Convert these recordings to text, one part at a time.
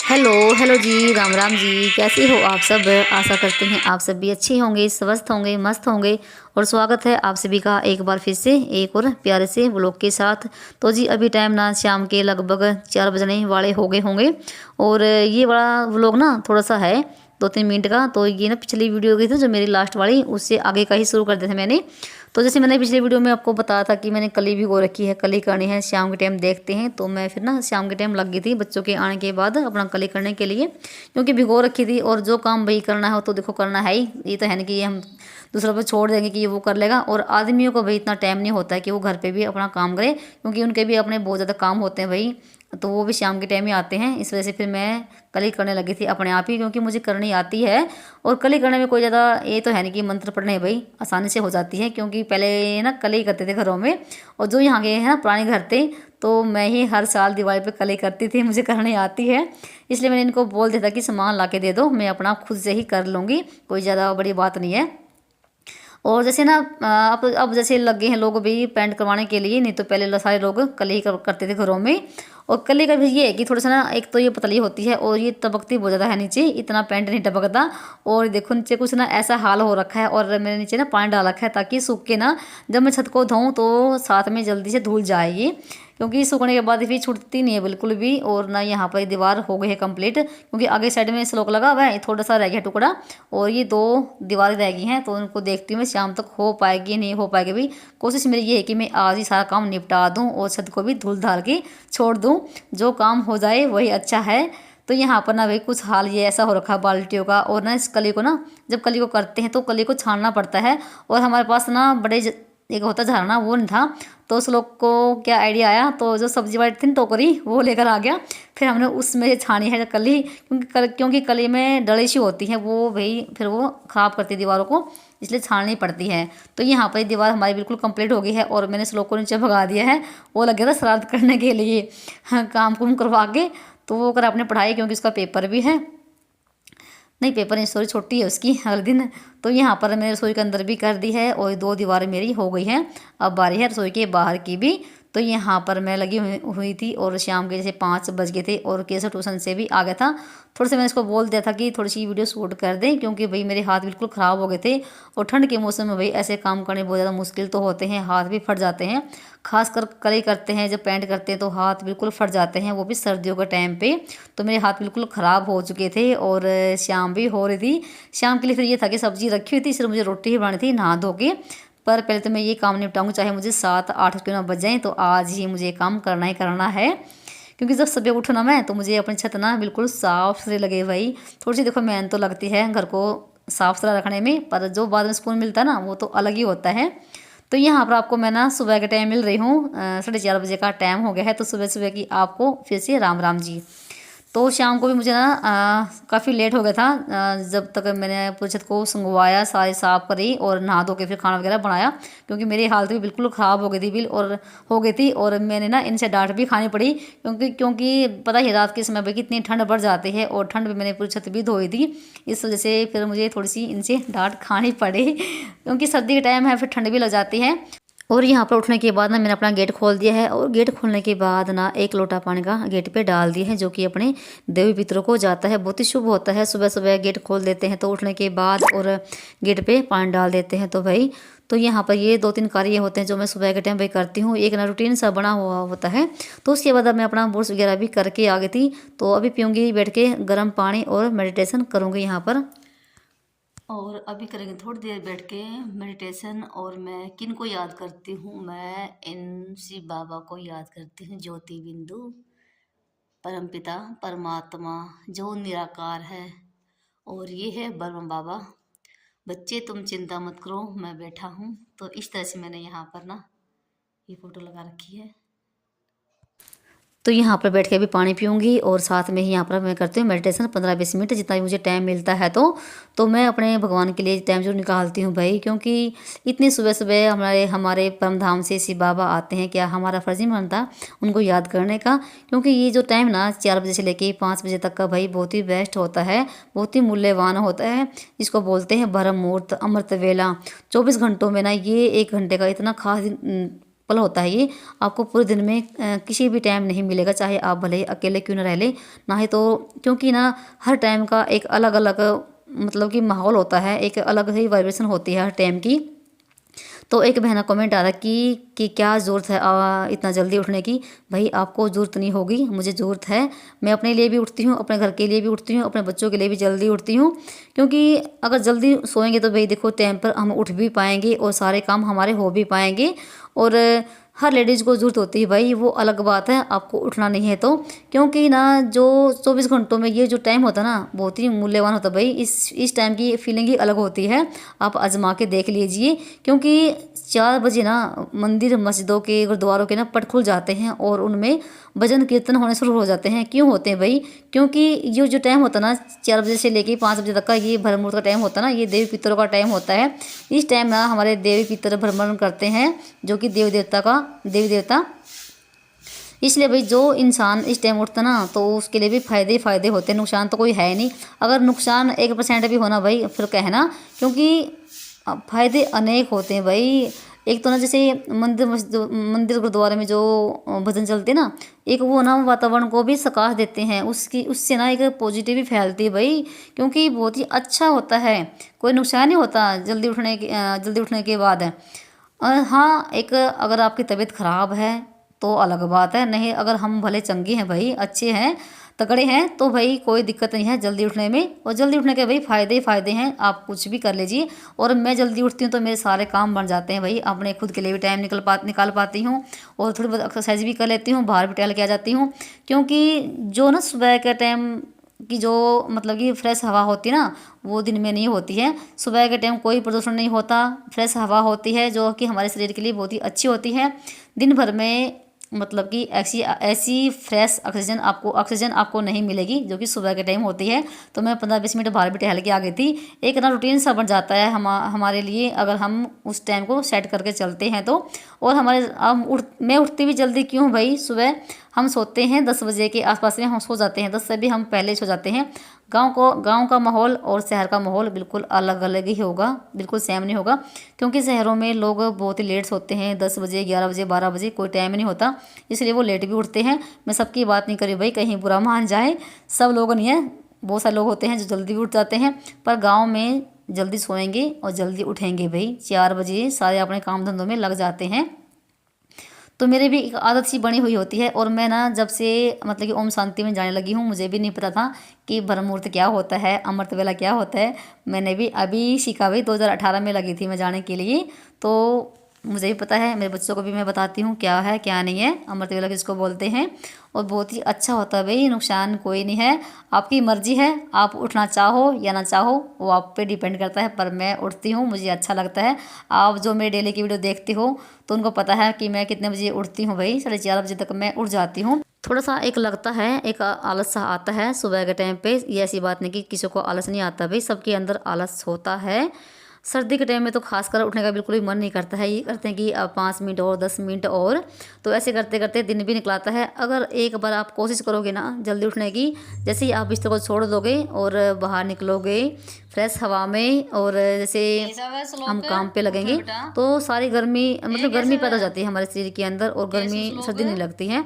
Hello hello जी, राम राम जी। कैसे हो आप सब? आशा करते हैं आप सब भी अच्छे होंगे, स्वस्थ होंगे, मस्त होंगे। और स्वागत है आप सभी का एक बार फिर से एक और प्यारे से व्लॉग के साथ। तो जी अभी टाइम ना शाम के लगभग 4 बजने वाले हो गए होंगे। और ये वाला व्लॉग ना थोड़ा सा है 2-3 मिनट का। तो ये ना पिछली वीडियो गई थी जो मेरी लास्ट वाली, उससे आगे का ही शुरू कर दिया था मैंने। तो जैसे मैंने पिछले वीडियो में आपको बताया था कि मैंने कली भिगो रखी है, कली करनी है, शाम के टाइम देखते हैं। तो मैं फिर ना शाम के टाइम लग गई थी बच्चों के आने के बाद अपना कली करने के लिए, क्योंकि भिगो रखी थी। और जो काम भाई करना है वो तो देखो करना है ही, ये तो है नहीं कि ये हम दूसरों पर छोड़ देंगे कि ये वो कर लेगा। और आदमियों को भाई इतना टाइम नहीं होता है कि वो घर पे भी अपना काम करे, क्योंकि उनके भी अपने बहुत ज़्यादा काम होते हैं भाई। तो वो भी शाम के टाइम ही आते हैं। इस वजह से फिर मैं कली करने लगी थी अपने आप ही, क्योंकि मुझे करनी आती है। और कली करने में कोई ज़्यादा ये तो है नहीं कि मंत्र पढ़ने भाई आसानी से हो जाती है, क्योंकि पहले ना कली करते थे घरों में। और जो यहाँ के हैं ना पुराने घर थे, तो मैं ही हर साल दिवाली पे कली करती थी, मुझे करनी आती है। इसलिए मैंने इनको बोल दिया था कि सामान ला के दे दो, मैं अपना खुद से ही कर लूँगी, कोई ज़्यादा बड़ी बात नहीं है। और जैसे ना अब जैसे लगे हैं लोग भी पेंट करवाने के लिए, नहीं तो पहले सारे लोग कली ही करते थे घरों में। और कली का भी ये है कि थोड़ा सा ना, एक तो ये पतली होती है और ये टपकती बहुत ज़्यादा है नीचे, इतना पेंट नहीं टपकता। और देखो नीचे कुछ ना ऐसा हाल हो रखा है, और मैंने नीचे ना पानी डाल रखा है ताकि सूख के ना जब मैं छत को धोऊँ तो साथ में जल्दी से धुल जाएगी, क्योंकि सूखने के बाद फिर छूटती नहीं है बिल्कुल भी। और ना यहाँ पर दीवार हो गई है कंप्लीट, क्योंकि आगे साइड में स्लोक लगा हुआ है, थोड़ा सा रह गया टुकड़ा। और ये 2 दीवारें रह गई हैं, तो उनको देखती हूँ मैं शाम तक हो पाएगी नहीं हो पाएगी भी। कोशिश मेरी ये है कि मैं आज ही सारा काम निपटा दूँ और छत को भी धुल धाल के छोड़ दूँ, जो काम हो जाए वही अच्छा है। तो यहाँ पर ना भाई कुछ हाल ये ऐसा हो रखा है बाल्टियों का। और ना इस कली को ना, जब कली को करते हैं तो कली को छानना पड़ता है। और हमारे पास ना एक होता झरना, वो नहीं था। तो उस लोग को क्या आइडिया आया, तो जो सब्जी वाली थी ना टोकरी, वो लेकर आ गया। फिर हमने उसमें से छानी है कली, क्योंकि कली में डली सी होती है वो भाई, फिर वो ख़राब करती है दीवारों को, इसलिए छाननी पड़ती है। तो यहाँ पर दीवार हमारी बिल्कुल कंप्लीट हो गई है, और मैंने श्लोक को नीचे भगा दिया है। वो लग गया था शरारत करने के लिए, हाँ, काम कुम करवा के। तो वो कर अपने पढ़ाई, क्योंकि उसका पेपर भी है, नहीं पेपर नहीं सॉरी, छुट्टी है उसकी हर दिन। तो यहाँ पर मैंने रसोई के अंदर भी कर दी है, और 2 दीवारें मेरी हो गई हैं। अब बारी है रसोई के बाहर की भी। तो यहाँ पर मैं लगी हुई थी, और शाम के जैसे 5 बज गए थे, और केसर ट्यूशन से भी आ गया था। थोड़ा सा मैंने इसको बोल दिया था कि थोड़ी सी वीडियो शूट कर दें, क्योंकि भाई मेरे हाथ बिल्कुल ख़राब हो गए थे। और ठंड के मौसम में भाई ऐसे काम करने बहुत ज़्यादा मुश्किल तो होते हैं, हाथ भी फट जाते हैं। खासकर कलई करते हैं, जब पेंट करते हैं तो हाथ बिल्कुल फट जाते हैं, वो भी सर्दियों के टाइम पे। तो मेरे हाथ बिल्कुल ख़राब हो चुके थे, और शाम भी हो रही थी। शाम के लिए फिर ये था कि सब्जी रखी हुई थी, सिर्फ मुझे रोटी ही बनानी थी नहा धो के। पर पहले तो मैं ये काम निपटाऊंगी, चाहे मुझे 7-8 क्यों ना बज जाएँ, तो आज ही मुझे काम करना ही करना है। क्योंकि जब सुबह उठो ना मैं, तो मुझे अपनी छत ना बिल्कुल साफ सुथरी लगे भाई। थोड़ी सी देखो मेहनत तो लगती है घर को साफ सुथरा रखने में, पर जो बाद में सुकून मिलता है ना, वो तो अलग ही होता है। तो यहाँ पर आपको मैं ना सुबह के टाइम मिल रही हूँ, 4:30 बजे का टाइम हो गया है। तो सुबह सुबह की आपको फिर से राम राम जी। तो शाम को भी मुझे ना काफ़ी लेट हो गया था, जब तक मैंने पूरी छत को संगवाया, सारे साफ करी, और नहा धो के फिर खाना वगैरह बनाया, क्योंकि मेरी हालत भी बिल्कुल ख़राब हो गई थी और हो गई थी। और मैंने ना इनसे डांट भी खानी पड़ी, क्योंकि पता ही रात के समय पर कितनी ठंड बढ़ जाती है, और ठंड में मैंने पूरी छत भी धोई थी। इस वजह से फिर मुझे थोड़ी सी इनसे डांट खानी पड़ी, क्योंकि सर्दी के टाइम है, फिर ठंड भी लग जाती है। और यहाँ पर उठने के बाद ना मैंने अपना गेट खोल दिया है, और गेट खोलने के बाद ना 1 लोटा पानी का गेट पे डाल दिया है, जो कि अपने देवी पितरों को जाता है, बहुत ही शुभ होता है। सुबह सुबह गेट खोल देते हैं तो उठने के बाद, और गेट पे पानी डाल देते हैं तो भाई। तो यहाँ पर ये 2-3 कार्य होते हैं जो मैं सुबह के टाइम पे करती हूँ, एक ना रूटीन सा बना हुआ होता है। तो उसके बाद अब मैं अपना ब्रश वगैरह भी करके आ गई थी। तो अभी पीऊँगी बैठ के गर्म पानी, और मेडिटेशन करूँगी यहाँ पर। और अभी करेंगे थोड़ी देर बैठ के मेडिटेशन। और मैं किन को याद करती हूँ? मैं इन शिव बाबा को याद करती हूँ, ज्योति बिंदु, परमपिता परमात्मा जो निराकार है। और ये है ब्रह्म बाबा। बच्चे तुम चिंता मत करो, मैं बैठा हूँ। तो इस तरह से मैंने यहाँ पर ना ये फोटो लगा रखी है। तो यहाँ पर बैठ के भी पानी पीऊँगी, और साथ में ही यहाँ पर मैं करती हूँ मेडिटेशन 15-20 मिनट, जितना भी मुझे टाइम मिलता है। तो मैं अपने भगवान के लिए टाइम जरूर निकालती हूँ भाई, क्योंकि इतनी सुबह सुबह हमारे हमारे परम धाम से शिव बाबा आते हैं, क्या हमारा फर्ज नहीं बनता उनको याद करने का? क्योंकि ये जो टाइम ना 4 बजे से लेके 5 बजे तक का भाई बहुत ही बेस्ट होता है, बहुत ही मूल्यवान होता है। जिसको बोलते हैं ब्रह्म मुहूर्त, अमृत वेला। 24 घंटों में ना ये 1 घंटे का इतना खास पल होता है ये, आपको पूरे दिन में किसी भी टाइम नहीं मिलेगा, चाहे आप भले ही अकेले क्यों ना रह लें ना ही तो, क्योंकि ना हर टाइम का एक अलग अलग मतलब कि माहौल होता है, एक अलग ही वाइब्रेशन होती है हर टाइम की। तो एक बहना कमेंट आ रहा कि क्या ज़रूरत है इतना जल्दी उठने की। भाई आपको ज़रूरत नहीं होगी, मुझे ज़रूरत है। मैं अपने लिए भी उठती हूँ, अपने घर के लिए भी उठती हूँ, अपने बच्चों के लिए भी जल्दी उठती हूँ, क्योंकि अगर जल्दी सोएंगे तो भाई देखो टाइम पर हम उठ भी पाएंगे और सारे काम हमारे हो भी पाएंगे। और हर लेडीज़ को ज़रूरत होती है भाई, वो अलग बात है, आपको उठना नहीं है तो। क्योंकि ना जो 24 घंटों में ये जो टाइम होता है ना, बहुत ही मूल्यवान होता है भाई। इस टाइम की फीलिंग ही अलग होती है, आप आजमा के देख लीजिए। क्योंकि 4 बजे ना मंदिर मस्जिदों के गुरुद्वारों के ना पट खुल जाते हैं और उनमें भजन कीर्तन होने शुरू हो जाते हैं। क्यों होते हैं भाई? क्योंकि ये जो टाइम होता है ना 4 बजे से लेके 5 बजे तक का, ये भरमुहूर्त का टाइम होता है ना, ये देवी पितरों का टाइम होता है। इस टाइम ना हमारे देवी पितर भ्रमण करते हैं, जो कि देवी देवता। इसलिए भाई जो इंसान इस टाइम उठता ना तो उसके लिए भी फायदे ही फायदे होते हैं, नुकसान तो कोई है नहीं। अगर नुकसान 1% भी होना भाई फिर कहना, क्योंकि फायदे अनेक होते हैं भाई। एक तो ना जैसे मंदिर गुरुद्वारे में जो भजन चलते हैं ना, एक वो ना वातावरण को भी प्रकाश देते हैं, उससे ना एक पॉजिटिव भी फैलती है भाई। क्योंकि बहुत ही अच्छा होता है, कोई नुकसान नहीं होता जल्दी उठने के बाद। हाँ, एक अगर आपकी तबीयत ख़राब है तो अलग बात है, नहीं अगर हम भले चंगे हैं भाई, अच्छे हैं, तगड़े हैं, तो भाई कोई दिक्कत नहीं है जल्दी उठने में। और जल्दी उठने के भाई फ़ायदे ही फ़ायदे हैं, आप कुछ भी कर लीजिए। और मैं जल्दी उठती हूँ तो मेरे सारे काम बन जाते हैं भाई, अपने खुद के लिए भी टाइम निकाल पाती हूँ और थोड़ी बहुत एक्सरसाइज भी कर लेती हूँ, बाहर भी टहल के आ जाती हूँ। क्योंकि जो ना सुबह के टाइम की जो मतलब कि फ्रेश हवा होती है ना, वो दिन में नहीं होती है। सुबह के टाइम कोई प्रदूषण नहीं होता, फ्रेश हवा होती है जो कि हमारे शरीर के लिए बहुत ही अच्छी होती है। दिन भर में मतलब कि ऐसी ऐसी फ्रेश ऑक्सीजन आपको नहीं मिलेगी जो कि सुबह के टाइम होती है। तो मैं 15-20 मिनट बाहर भी टहल के आ गई थी। एक ना रूटीन सा बन जाता है हमारे लिए, अगर हम उस टाइम को सेट करके चलते हैं तो। और मैं उठती भी जल्दी क्यों भाई? सुबह हम सोते हैं 10 बजे के आसपास में हम सो जाते हैं, 10 से भी हम पहले सो जाते हैं। गांव का माहौल और शहर का माहौल बिल्कुल अलग अलग ही होगा, बिल्कुल सेम नहीं होगा। क्योंकि शहरों में लोग बहुत ही लेट सोते हैं, 10 बजे 11 बजे 12 बजे कोई टाइम नहीं होता, इसलिए वो लेट भी उठते हैं। मैं सबकी बात नहीं करी भाई, कहीं बुरा मान जाए, सब लोग नहीं है, बहुत सारे लोग होते हैं जो जल्दी भी उठ जाते हैं। पर गाँव में जल्दी सोएंगे और जल्दी उठेंगे भाई, 4 बजे सारे अपने काम धंधों में लग जाते हैं। तो मेरे भी एक आदत सी बनी हुई होती है। और मैं ना जब से मतलब कि ओम शांति में जाने लगी हूँ, मुझे भी नहीं पता था कि ब्रह्ममुहूर्त क्या होता है, अमृत वेला क्या होता है। मैंने भी अभी सीखा भाई, 2018 में लगी थी मैं जाने के लिए। तो मुझे भी पता है, मेरे बच्चों को भी मैं बताती हूँ क्या है क्या नहीं है, अमृत वेला किसको बोलते हैं। और बहुत ही अच्छा होता है भाई, नुकसान कोई नहीं है, आपकी मर्जी है, आप उठना चाहो या ना चाहो वो आप पे डिपेंड करता है। पर मैं उठती हूँ, मुझे अच्छा लगता है। आप जो मेरे डेली की वीडियो देखते हो तो उनको पता है कि मैं कितने बजे उठती हूँ भाई, 4:30 बजे तक मैं उठ जाती हूँ। थोड़ा सा एक लगता है, एक आलस सा आता है सुबह के टाइम पे। ये ऐसी बात नहीं कि किसी को आलस नहीं आता भाई, सबके अंदर आलस होता है। सर्दी के टाइम में तो खासकर उठने का बिल्कुल भी मन नहीं करता है, ये करते हैं कि अब 5 मिनट और 10 मिनट और, तो ऐसे करते करते दिन भी निकलाता है। अगर एक बार आप कोशिश करोगे ना जल्दी उठने की, जैसे ही आप बिस्तर को छोड़ दोगे और बाहर निकलोगे फ्रेश हवा में, और जैसे हम काम पे लगेंगे तो सारी गर्मी मतलब गर्मी पैदा हो जाती है हमारे शरीर के अंदर, और गर्मी सर्दी नहीं लगती है।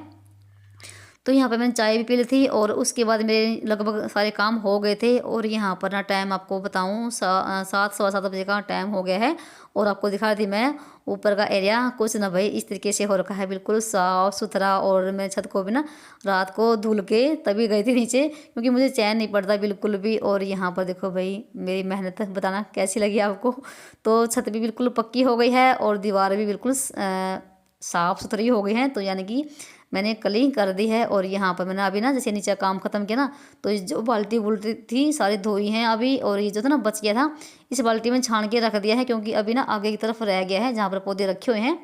तो यहाँ पे मैंने चाय भी पी ली थी और उसके बाद मेरे लगभग सारे काम हो गए थे। और यहाँ पर ना टाइम आपको बताऊँ 7 सवा 7 बजे का टाइम हो गया है। और आपको दिखा रही थी मैं ऊपर का एरिया, कुछ ना भाई इस तरीके से हो रखा है, बिल्कुल साफ़ सुथरा। और मैं छत को भी ना रात को धुल के तभी गई थी नीचे, क्योंकि मुझे चैन नहीं पड़ता बिल्कुल भी। और यहाँ पर देखो भाई मेरी मेहनत बताना कैसी लगी आपको। तो छत भी बिल्कुल पक्की हो गई है और दीवार भी बिल्कुल साफ़ सुथरी हो गई है, तो यानी कि मैंने कलिंग कर दी है। और यहाँ पर मैंने अभी ना जैसे नीचे काम ख़त्म किया ना, तो जो बाल्टी वुल्टी थी सारी धोई हैं अभी। और ये जो था ना बच गया था, इस बाल्टी में छान के रख दिया है, क्योंकि अभी ना आगे की तरफ रह गया है जहाँ पर पौधे रखे हुए हैं,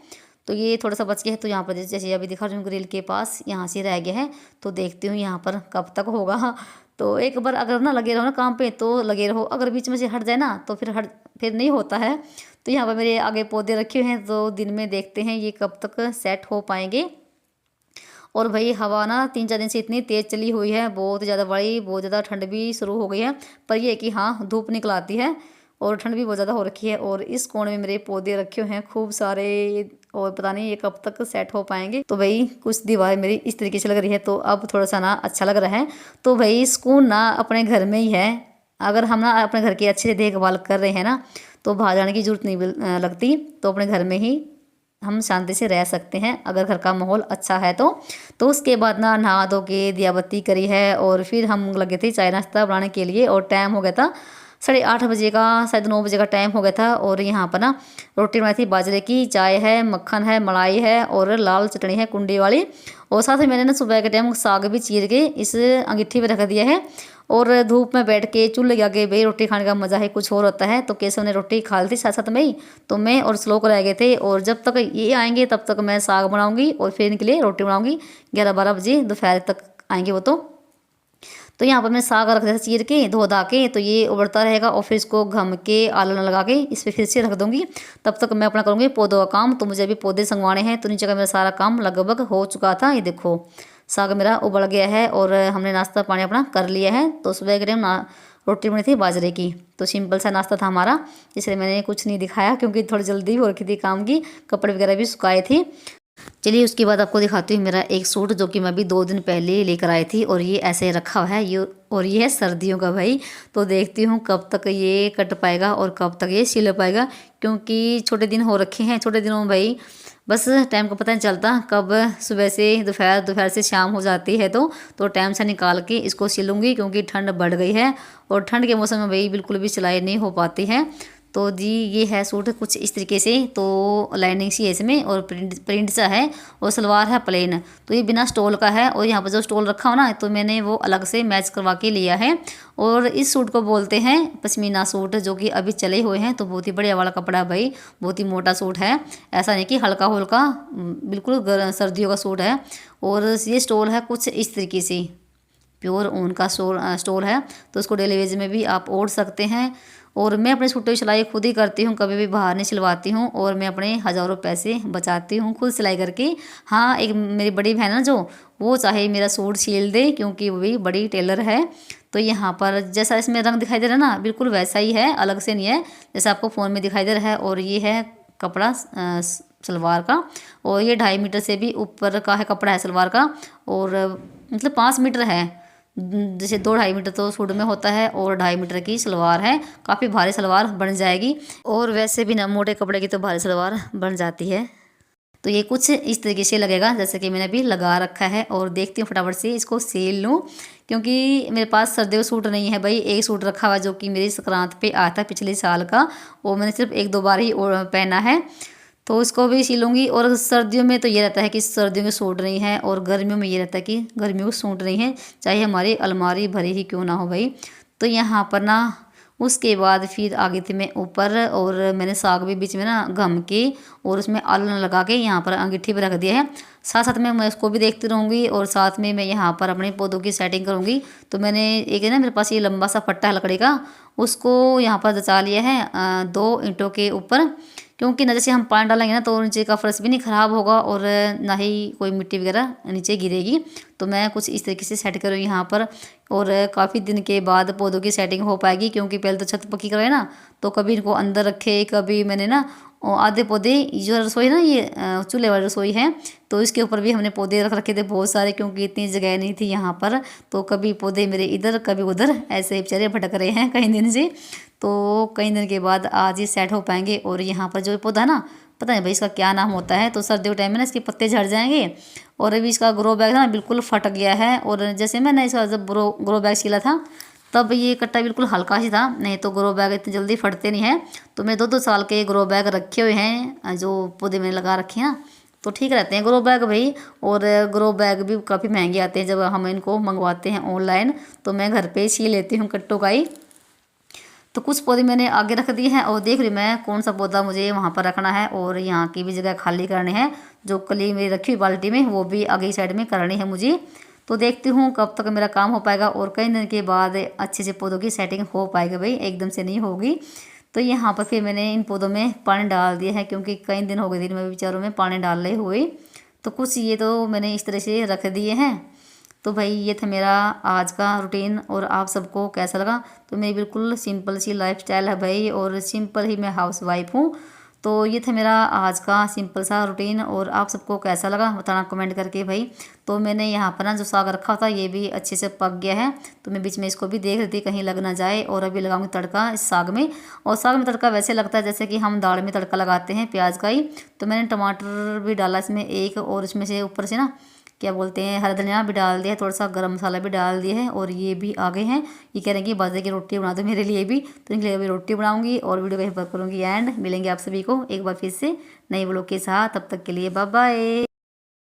तो ये थोड़ा सा बच गया है। तो यहाँ पर जैसे अभी दिखा रही हूँ ग्रिल के पास यहाँ से रह गया है, तो देखती हूँ यहाँ पर कब तक होगा। तो एक बार अगर ना लगे रहो ना काम पे तो लगे रहो, अगर बीच में से हट जाए ना तो फिर नहीं होता है। तो यहाँ पर मेरे आगे पौधे रखे हुए हैं, तो दिन में देखते हैं ये कब तक सेट हो पाएंगे। और भाई हवा ना 3-4 दिन से इतनी तेज़ चली हुई है, बहुत ज़्यादा बड़ी, बहुत ज़्यादा ठंड भी शुरू हो गई है। पर यह है कि हाँ धूप निकल आती है और ठंड भी बहुत ज़्यादा हो रखी है। और इस कोने में मेरे पौधे रखे हुए हैं खूब सारे, और पता नहीं ये कब तक सेट हो पाएंगे। तो भाई कुछ दीवारें मेरी इस तरीके से लग रही है, तो अब थोड़ा सा ना अच्छा लग रहा है। तो भाई सुकून ना अपने घर में ही है। अगर हम ना अपने घर की अच्छे से देखभाल कर रहे हैं ना, तो बाहर जाने की जरूरत नहीं लगती। तो अपने घर में ही हम शांति से रह सकते हैं अगर घर का माहौल अच्छा है तो उसके बाद ना नहा धो के दिया बत्ती करी है, और फिर हम लगे थे चाय नाश्ता बनाने के लिए, और टाइम हो गया था 8:30 बजे का, शायद 9 बजे का टाइम हो गया था। और यहाँ पर ना रोटी बनाई थी बाजरे की, चाय है, मक्खन है, मलाई है और लाल चटनी है कुंडी वाली। और साथ ही मैंने ना सुबह के टाइम साग भी चीर के इस अंगीठी पे रख दिया है। और धूप में बैठ के चूल्हे के आगे भाई रोटी खाने का मज़ा है कुछ और होता है। तो केशव ने रोटी खा ली थी साथ साथ में ही, तो मैं और श्लोक रह गए थे। और जब तक ये आएंगे तब तक मैं साग बनाऊंगी और फिर इनके लिए रोटी बनाऊंगी। 11-12 बजे दोपहर तक आएंगे वो। तो यहाँ पर मैं साग रख दिया चीर के धो धा के, तो ये उबलता रहेगा और फिर इसको घम के आलू लगा के इस पर फिर से रख दूंगी। तब तक मैं अपना करूँगी पौधों का काम। तो मुझे अभी पौधे संगवाने हैं, तो नीचे का मेरा सारा काम लगभग हो चुका था। ये देखो साग मेरा उबल गया है और हमने नाश्ता पानी अपना कर लिया है। तो सुबह के टाइम रोटी बनी थी बाजरे की, तो सिंपल सा नाश्ता था हमारा, इसलिए मैंने कुछ नहीं दिखाया क्योंकि थोड़ी जल्दी हो रखी थी काम की, कपड़े वगैरह भी सुखाए थे। चलिए उसके बाद आपको दिखाती हूँ मेरा एक सूट जो कि मैं अभी 2 दिन पहले लेकर आई थी, और ये ऐसे रखा हुआ है ये, और ये है सर्दियों का भाई। तो देखती हूँ कब तक ये कट पाएगा और कब तक ये सिल पाएगा, क्योंकि छोटे दिन हो रखे हैं। छोटे दिनों में भाई बस टाइम का पता नहीं चलता कब सुबह से दोपहर, दोपहर से शाम हो जाती है। तो टाइम से निकाल के इसको सिलूंगी, क्योंकि ठंड बढ़ गई है और ठंड के मौसम में भाई बिल्कुल भी सिलाई नहीं हो पाती है। तो जी ये है सूट कुछ इस तरीके से। तो लाइनिंग सी है इसमें और प्रिंट सा है, और सलवार है प्लेन। तो ये बिना स्टोल का है, और यहाँ पर जो स्टोल रखा हो ना, तो मैंने वो अलग से मैच करवा के लिया है। और इस सूट को बोलते हैं पश्मीना सूट, जो कि अभी चले हुए हैं। तो बहुत ही बढ़िया वाला कपड़ा है भाई, बहुत ही मोटा सूट है, ऐसा नहीं कि हल्का हल्का, बिल्कुल सर्दियों का सूट है। और ये स्टोल है कुछ इस तरीके से, प्योर ऊन का स्टोल है। तो उसको डेली वेज में भी आप ओढ़ सकते हैं। और मैं अपने सूटों की सिलाई खुद ही करती हूँ, कभी भी बाहर नहीं सिलवाती हूँ, और मैं अपने हज़ारों पैसे बचाती हूँ खुद सिलाई करके। हाँ, एक मेरी बड़ी बहन है ना, जो वो चाहे मेरा सूट सिल दे, क्योंकि वो भी बड़ी टेलर है। तो यहाँ पर जैसा इसमें रंग दिखाई दे रहा है ना, बिल्कुल वैसा ही है, अलग से नहीं है जैसा आपको फ़ोन में दिखाई दे रहा है। और ये है कपड़ा सलवार का, और ये 2.5 मीटर से भी ऊपर का है कपड़ा है सलवार का, और मतलब 5 मीटर है। जैसे 2-2.5 मीटर तो सूट में होता है, और 2.5 मीटर की सलवार है। काफ़ी भारी सलवार बन जाएगी, और वैसे भी ना मोटे कपड़े की तो भारी सलवार बन जाती है। तो ये कुछ इस तरीके से लगेगा जैसे कि मैंने अभी लगा रखा है। और देखती हूँ फटाफट से इसको सिल लूँ, क्योंकि मेरे पास सर्दियों का सूट नहीं है भाई। एक सूट रखा हुआ जो कि मेरी संक्रांत पे आया था पिछले साल का, वो मैंने सिर्फ 1-2 बार ही पहना है। तो इसको भी सिलूँगी। और सर्दियों में तो ये रहता है कि सर्दियों में सूट नहीं है, और गर्मियों में ये रहता है कि गर्मियों में सूट नहीं है, चाहे हमारी अलमारी भरी ही क्यों ना हो भाई। तो यहाँ पर ना उसके बाद फिर आगे थी मैं ऊपर, और मैंने साग भी बीच में ना घम के और उसमें आलू लगा के यहाँ पर अंगीठी पर रख दिया है। साथ साथ में मैं उसको भी देखती रहूँगी, और साथ में मैं यहाँ पर अपने पौधों की सेटिंग करूँगी। तो मैंने एक है ना मेरे पास ये लंबा सा फट्टा है लकड़ी का, उसको यहाँ पर दचा लिया है 2 ईंटों के ऊपर, क्योंकि ना जैसे हम पानी डालेंगे ना तो नीचे का फर्श भी नहीं ख़राब होगा, और ना ही कोई मिट्टी वगैरह नीचे गिरेगी। तो मैं कुछ इस तरीके से सेट करूँ यहाँ पर। और काफ़ी दिन के बाद पौधों की सेटिंग हो पाएगी, क्योंकि पहले तो छत पक्की कराए ना, तो कभी इनको अंदर रखे, कभी मैंने ना आधे पौधे, जो रसोई ना ये चूल्हे वाली रसोई है, तो इसके ऊपर भी हमने पौधे रख रखे थे बहुत सारे, क्योंकि इतनी जगह नहीं थी यहाँ पर। तो कभी पौधे मेरे इधर कभी उधर ऐसे बेचारे भटक रहे हैं कई दिन से। तो कई दिन के बाद आज ही सेट हो पाएंगे। और यहाँ पर जो पौधा है ना, पता नहीं भाई इसका क्या नाम होता है। तो सर्दियों टाइम में ना इसके पत्ते झड़ जाएंगे, और अभी इसका ग्रो बैग ना बिल्कुल फट गया है। और जैसे मैंने इसका जब ग्रो बैग सिला था, तब ये कट्टा बिल्कुल हल्का ही था, नहीं तो ग्रो बैग इतनी जल्दी फटते नहीं है। तो मैं 2-2 साल के ग्रो बैग रखे हुए हैं, जो पौधे मैंने लगा रखे हैं ना, तो ठीक रहते हैं ग्रो बैग भाई। और ग्रो बैग भी काफ़ी महंगे आते हैं जब हम इनको मंगवाते हैं ऑनलाइन, तो मैं घर पे ही सी लेती हूँ कट्टों का ही। तो कुछ पौधे मैंने आगे रख दिए हैं, और देख रही मैं कौन सा पौधा मुझे वहाँ पर रखना है। और यहाँ की भी जगह खाली करनी है, जो कली मेरी रखी हुई बाल्टी में वो भी आगे साइड में करनी है मुझे। तो देखती हूँ कब तक मेरा काम हो पाएगा, और कई दिन के बाद अच्छे से पौधों की सेटिंग हो पाएगी भाई, एकदम से नहीं होगी। तो यहाँ पर फिर मैंने इन पौधों में पानी डाल दिया है, क्योंकि कई दिन हो गए दिन में बेचारों में पानी डाले हुए। तो कुछ ये तो मैंने इस तरह से रख दिए हैं। तो भाई ये था मेरा आज का रूटीन, और आप सबको कैसा लगा। तो मेरी बिल्कुल सिंपल सी लाइफस्टाइल है भाई, और सिंपल ही मैं हाउस वाइफ हूँ। तो ये था मेरा आज का सिंपल सा रूटीन, और आप सबको कैसा लगा बताना कमेंट करके भाई। तो मैंने यहाँ पर ना जो साग रखा था ये भी अच्छे से पक गया है, तो मैं बीच में इसको भी देख रही थी कहीं लग ना जाए। और अभी लगाऊंगी तड़का इस साग में। और साग में तड़का वैसे लगता है जैसे कि हम दाल में तड़का लगाते हैं प्याज का ही। तो मैंने टमाटर भी डाला इसमें एक, और इसमें से ऊपर से ना क्या बोलते हैं हरा धनिया भी डाल दिया, थोड़ा सा गरम मसाला भी डाल दिया है। और ये भी आ गए हैं, ये कह रहे हैं कि बाजरे की रोटी बना दो मेरे लिए भी, तो इनके लिए अभी रोटी बनाऊंगी और वीडियो को यहीं पर करूँगी एंड। मिलेंगे आप सभी को एक बार फिर से नए व्लॉग के साथ, तब तक के लिए बाय बाय।